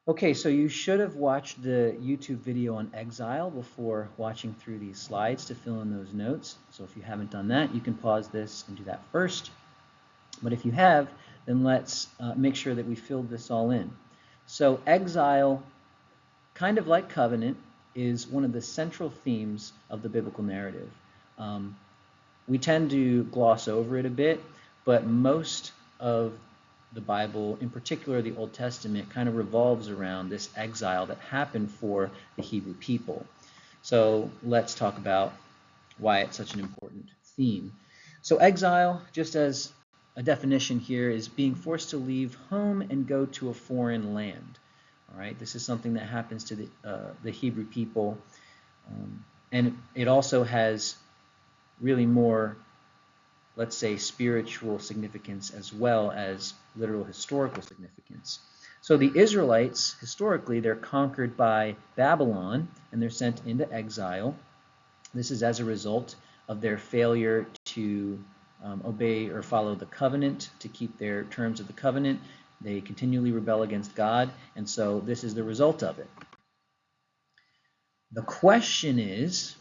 Okay, so you should have watched the YouTube video on Exile before watching through these slides to fill in those notes. So if you haven't done that, you can pause this and do that first. But if you have, then let's make sure that we filled this all in. So Exile, kind of like covenant, is one of the central themes of the biblical narrative. We tend to gloss over it a bit, but most of the Bible, in particular the Old Testament, kind of revolves around this exile that happened for the Hebrew people. So let's talk about why it's such an important theme. So exile, just as a definition here, is being forced to leave home and go to a foreign land. All right, this is something that happens to the Hebrew people, and it also has really more, let's say, spiritual significance as well as literal historical significance. So the Israelites, historically, they're conquered by Babylon and they're sent into exile. This is as a result of their failure to obey or follow the covenant, to keep their terms of the covenant. They continually rebel against God, and so this is the result of it. The question is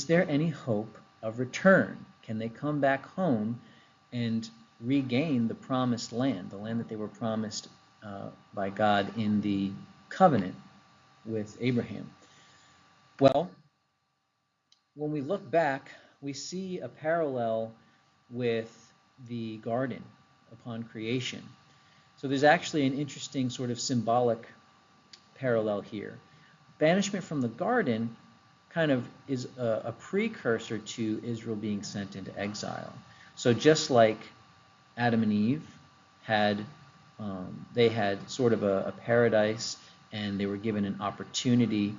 there any hope of return? Can they come back home and regain the promised land, the land that they were promised by God in the covenant with Abraham? Well, when we look back, we see a parallel with the garden upon creation. So there's actually an interesting sort of symbolic parallel here. Banishment from the garden kind of is a precursor to Israel being sent into exile. So just like Adam and Eve had, they had sort of a paradise, and they were given an opportunity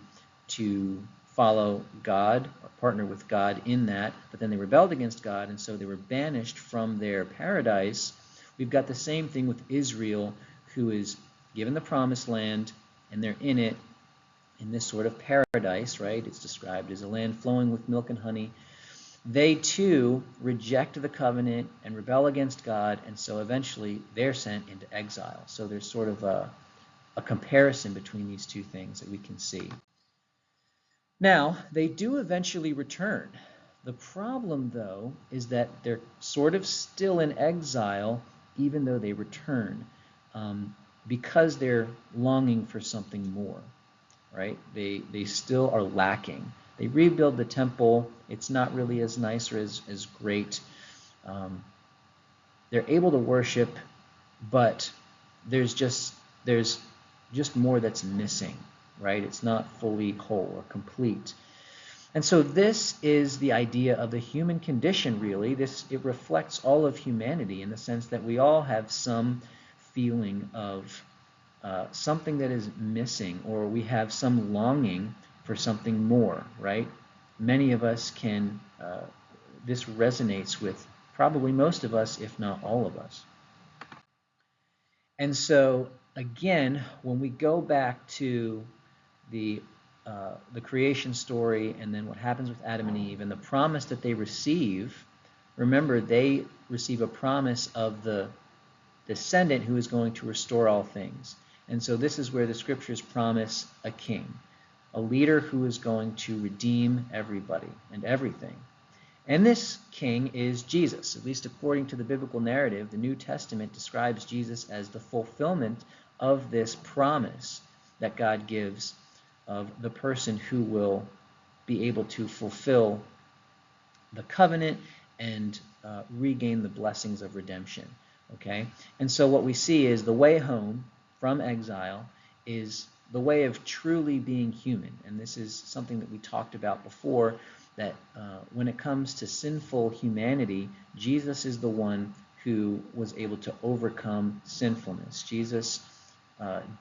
to follow God or partner with God in that, but then they rebelled against God, and so they were banished from their paradise. We've got the same thing with Israel, who is given the promised land, and they're in it, in this sort of paradise, right? It's described as a land flowing with milk and honey. They too reject the covenant and rebel against God, and so eventually they're sent into exile. So there's sort of a comparison between these two things that we can see. Now, they do eventually return. The problem, though, is that they're sort of still in exile even though they return, because they're longing for something more. Right? They still are lacking. They rebuild the temple. It's not really as nice or as great. They're able to worship, but there's just more that's missing, right? It's not fully whole or complete. And so this is the idea of the human condition, really. It reflects all of humanity in the sense that we all have some feeling of something that is missing, or we have some longing for something more, right? Many of us can, this resonates with probably most of us, if not all of us. And so, again, when we go back to the creation story and then what happens with Adam and Eve and the promise that they receive, remember, they receive a promise of the descendant who is going to restore all things. And so this is where the scriptures promise a king, a leader who is going to redeem everybody and everything. And this king is Jesus. At least according to the biblical narrative, the New Testament describes Jesus as the fulfillment of this promise that God gives of the person who will be able to fulfill the covenant and regain the blessings of redemption. Okay? And so what we see is the way home from exile is the way of truly being human. And this is something that we talked about before, that when it comes to sinful humanity, Jesus is the one who was able to overcome sinfulness. Jesus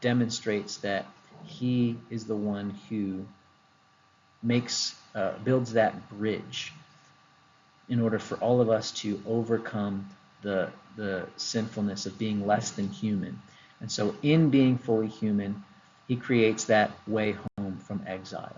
demonstrates that he is the one who builds that bridge in order for all of us to overcome the sinfulness of being less than human. And so in being fully human, he creates that way home from exile.